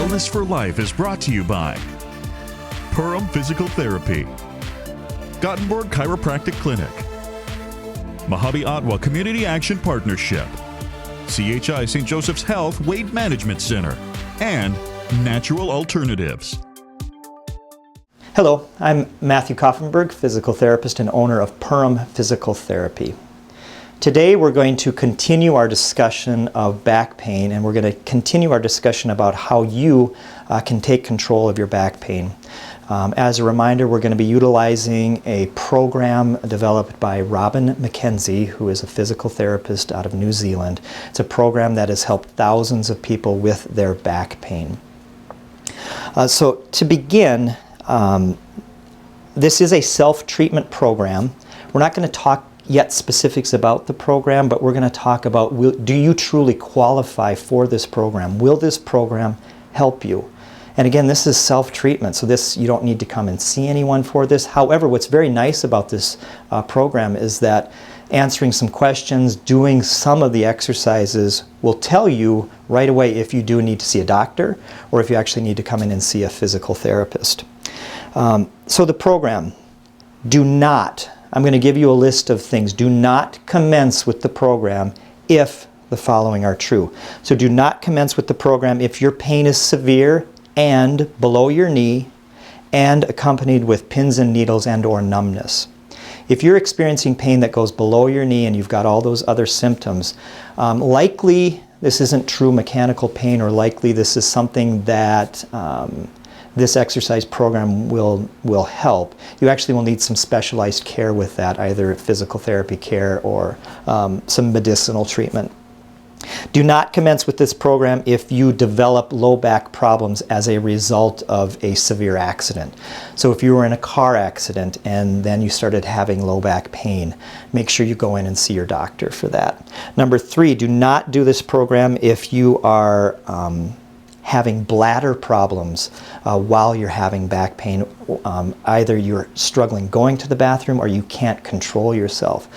Wellness for Life is brought to you by Perham Physical Therapy, Gothenburg Chiropractic Clinic, MAHUBE OTWA Community Action Partnership, CHI St. Joseph's Health Weight Management Center, and Natural Alternatives. Hello, I'm Matthew Koffenberg, physical therapist and owner of Perham Physical Therapy. Today we're going to continue our discussion of back pain, and we're going to continue our discussion about how you can take control of your back pain. As a reminder, we're going to be utilizing a program developed by Robin McKenzie, who is a physical therapist out of New Zealand. It's a program that has helped thousands of people with their back pain. So to begin, this is a self-treatment program. We're not going to talk yet specifics about the program, but we're going to talk about, do you truly qualify for this program? Will this program help you? And again, this is self-treatment, so this, you don't need to come and see anyone for this. However, what's very nice about this program is that answering some questions, doing some of the exercises will tell you right away if you do need to see a doctor or if you actually need to come in and see a physical therapist. So the program, I'm going to give you a list of things. Do not commence with the program if the following are true. So do not commence with the program if your pain is severe and below your knee and accompanied with pins and needles and or numbness. If you're experiencing pain that goes below your knee and you've got all those other symptoms, likely this isn't true mechanical pain, or likely this is something that this exercise program will help. You actually will need some specialized care with that, either physical therapy care or some medicinal treatment. Do not commence with this program if you develop low back problems as a result of a severe accident. So if you were in a car accident and then you started having low back pain, make sure you go in and see your doctor for that. Number 3, do not do this program if you are having bladder problems while you're having back pain. Either you're struggling going to the bathroom or you can't control yourself.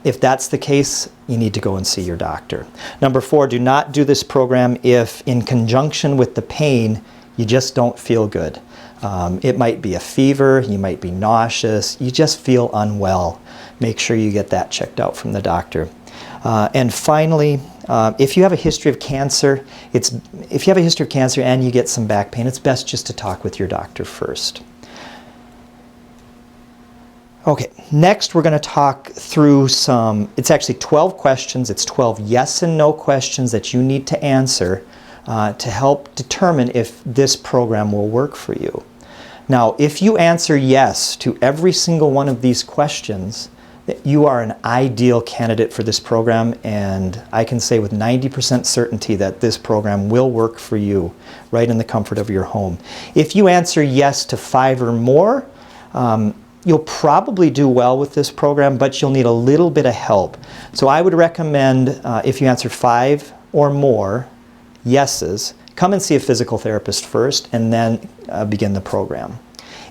If that's the case, you need to go and see your doctor. Number 4, do not do this program if in conjunction with the pain you just don't feel good. It might be a fever, you might be nauseous, you just feel unwell. Make sure you get that checked out from the doctor. And finally, if you have a history of cancer, and you get some back pain, it's best just to talk with your doctor first. Okay, next we're going to talk through it's actually 12 questions. It's 12 yes and no questions that you need to answer to help determine if this program will work for you. Now, if you answer yes to every single one of these questions, you are an ideal candidate for this program, and I can say with 90% certainty that this program will work for you right in the comfort of your home. If you answer yes to 5 or more, you'll probably do well with this program, but you'll need a little bit of help. So I would recommend if you answer 5 or more yeses, come and see a physical therapist first and then begin the program.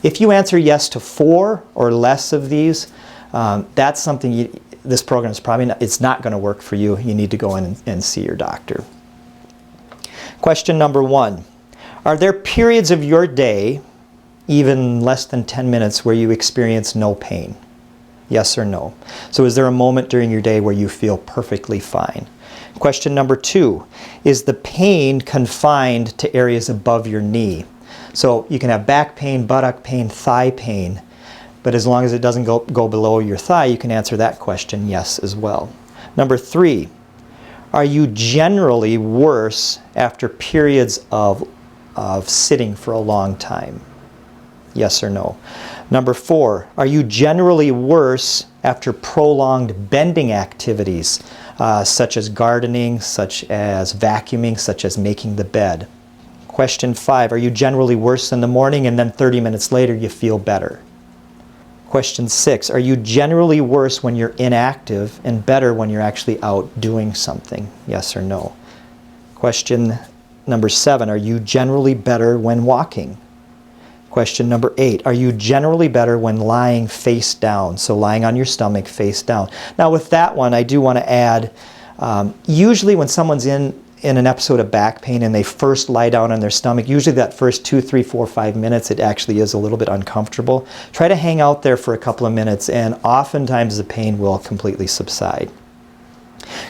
If you answer yes to 4 or less of these, that's something this program is it's not going to work for you. You need to go in and see your doctor. Question number 1. Are there periods of your day, even less than 10 minutes, where you experience no pain? Yes or no? So is there a moment during your day where you feel perfectly fine? Question number 2. Is the pain confined to areas above your knee? So you can have back pain, buttock pain, thigh pain, but as long as it doesn't go below your thigh, you can answer that question yes as well. Number 3, are you generally worse after periods of sitting for a long time? Yes or no? Number 4, are you generally worse after prolonged bending activities, such as gardening, such as vacuuming, such as making the bed? Question 5, are you generally worse in the morning and then 30 minutes later you feel better? Question 6, are you generally worse when you're inactive and better when you're actually out doing something? Yes or no? Question number 7, are you generally better when walking? Question number 8, are you generally better when lying face down? So lying on your stomach face down. Now with that one, I do want to add, usually when someone's in in an episode of back pain and they first lie down on their stomach, usually that first 2, 3, 4, 5 minutes, it actually is a little bit uncomfortable. Try to hang out there for a couple of minutes and oftentimes the pain will completely subside.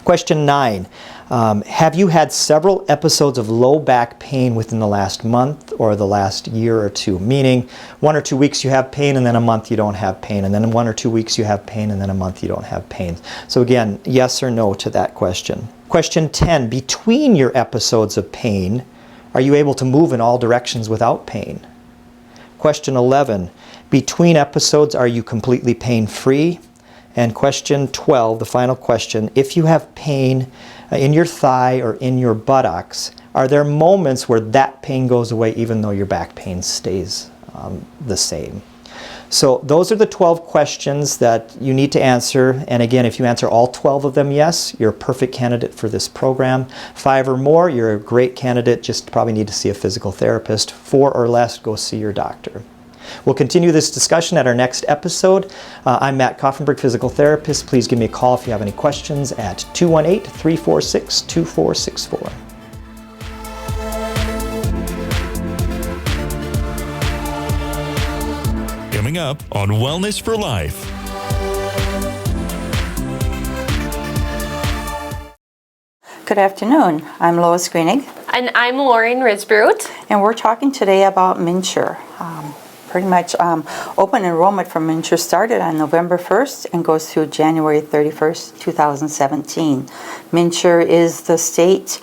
Question 9. Have you had several episodes of low back pain within the last month or the last year or two? Meaning 1 or 2 weeks you have pain and then a month you don't have pain, and then 1 or 2 weeks you have pain and then a month you don't have pain. So again, yes or no to that question. Question 10. Between your episodes of pain, are you able to move in all directions without pain? Question 11. Between episodes, are you completely pain-free? And question 12, the final question, if you have pain in your thigh or in your buttocks, are there moments where that pain goes away even though your back pain stays the same? So those are the 12 questions that you need to answer. And again, if you answer all 12 of them yes, you're a perfect candidate for this program. 5 or more, you're a great candidate, just probably need to see a physical therapist. 4 or less, go see your doctor. We'll continue this discussion at our next episode. I'm Matt Koffenberg, physical therapist. Please give me a call if you have any questions at 218-346-2464. Coming up on Wellness for Life. Good afternoon. I'm Lois Greenig. And I'm Lauren Risbrut. And we're talking today about mnSure. Pretty much open enrollment for mnSure started on November 1st and goes through January 31st, 2017. mnSure is the state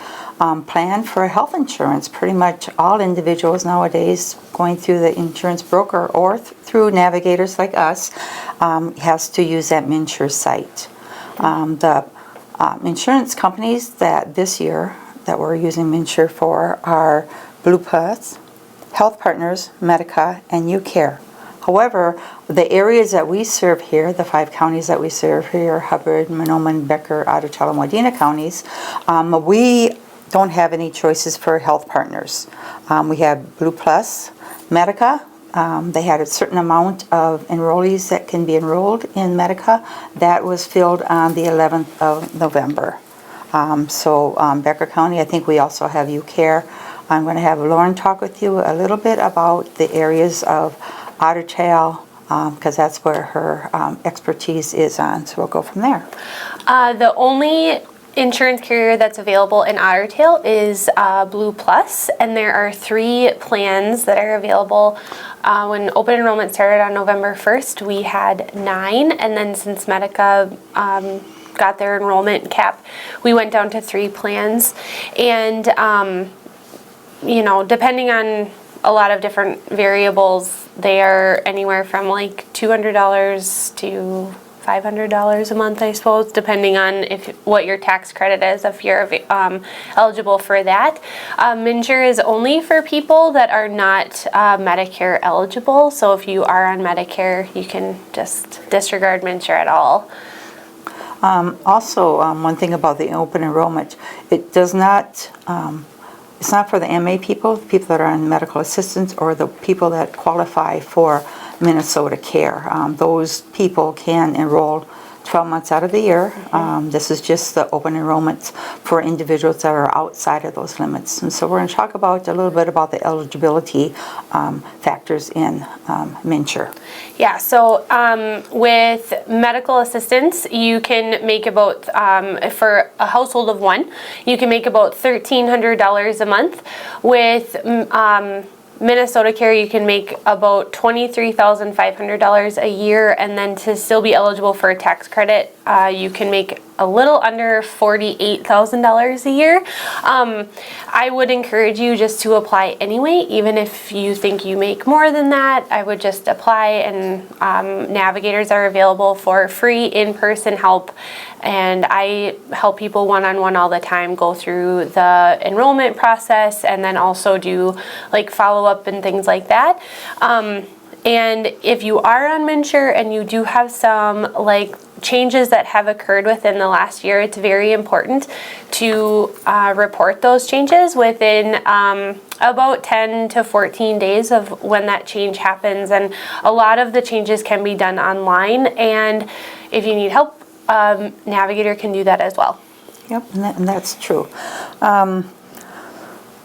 plan for health insurance. Pretty much all individuals nowadays going through the insurance broker or through Navigators like us has to use that mnSure site. The insurance companies that this year that we're using mnSure for are Blue Plus, Health Partners, Medica, and UCare. However, the areas that we serve here, the 5 counties that we serve here, Hubbard, Mahnomen, Becker, Ottochal, and Wadena counties, we don't have any choices for Health Partners. We have Blue Plus, Medica. They had a certain amount of enrollees that can be enrolled in Medica. That was filled on the 11th of November. Becker County, I think we also have UCare. I'm going to have Lauren talk with you a little bit about the areas of Ottochal, because that's where her expertise is on. So we'll go from there. The only insurance carrier that's available in Ottertail is Blue Plus, and there are 3 plans that are available. When open enrollment started on November 1st, we had 9, and then since Medica got their enrollment cap, we went down to 3 plans. And you know, depending on a lot of different variables, they are anywhere from like $200 to $500 a month, I suppose, depending on what your tax credit is, if you're eligible for that. mnSure is only for people that are not Medicare eligible. So if you are on Medicare, you can just disregard mnSure at all. Also, one thing about the open enrollment, it does not. It's not for the MA people, the people that are on medical assistance, or the people that qualify for Minnesota Care. Those people can enroll 12 months out of the year. This is just the open enrollment for individuals that are outside of those limits. And so we're going to talk about a little bit about the eligibility factors in mnSure. Yeah, so with medical assistance, you can make about, for a household of 1, you can make about $1,300 a month. With Minnesota Care, you can make about $23,500 a year, and then to still be eligible for a tax credit, you can make a little under $48,000 a year. I would encourage you just to apply anyway, even if you think you make more than that. I would just apply, and Navigators are available for free in-person help, and I help people one-on-one all the time go through the enrollment process, and then also do like follow-up and things like that. And if you are on mnSure and you do have some like changes that have occurred within the last year, it's very important to report those changes within about 10 to 14 days of when that change happens. And a lot of the changes can be done online, and if you need help, Navigator can do that as well. Yep, and that's true.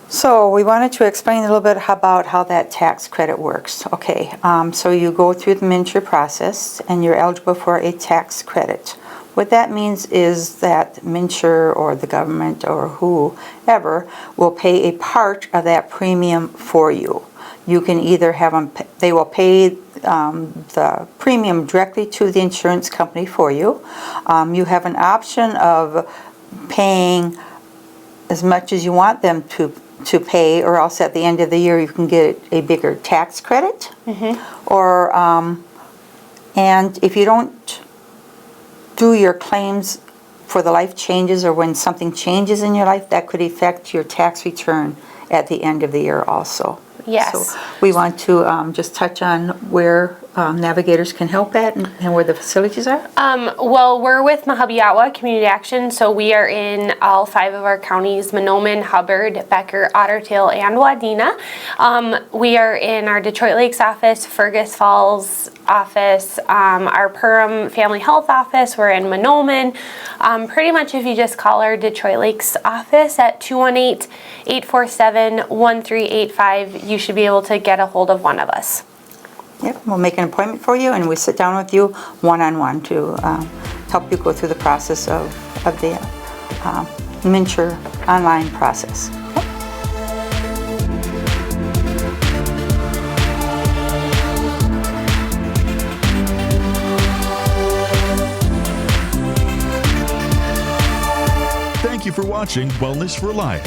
So we wanted to explain a little bit about how that tax credit works. Okay, so you go through the mnSure process and you're eligible for a tax credit. What that means is that mnSure or the government or whoever will pay a part of that premium for you. You can either have them, they will pay the premium directly to the insurance company for you. You have an option of paying as much as you want them to pay, or else at the end of the year you can get a bigger tax credit. Or and if you don't do your claims for the life changes, or when something changes in your life, that could affect your tax return at the end of the year also. Yes. So we want to just touch on where Navigators can help at and where the facilities are. Well, we're with MAHUBE OTWA Community Action, so we are in all 5 of our counties: Mahnomen, Hubbard, Becker, Ottertail, and Wadena. We are in our Detroit Lakes office, Fergus Falls office, our Perham Family Health office. We're in Mahnomen. Pretty much if you just call our Detroit Lakes office at 218-847-1385, you should be able to get a hold of one of us. Yep, we'll make an appointment for you and we sit down with you one-on-one to help you go through the process of the mnSure online process. Thank you for watching Wellness for Life.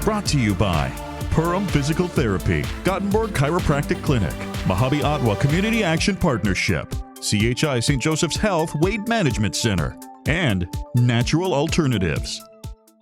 Brought to you by Perham Physical Therapy, Gothenburg Chiropractic Clinic, MAHUBE OTWA Community Action Partnership, CHI St. Joseph's Health Weight Management Center, and Natural Alternatives.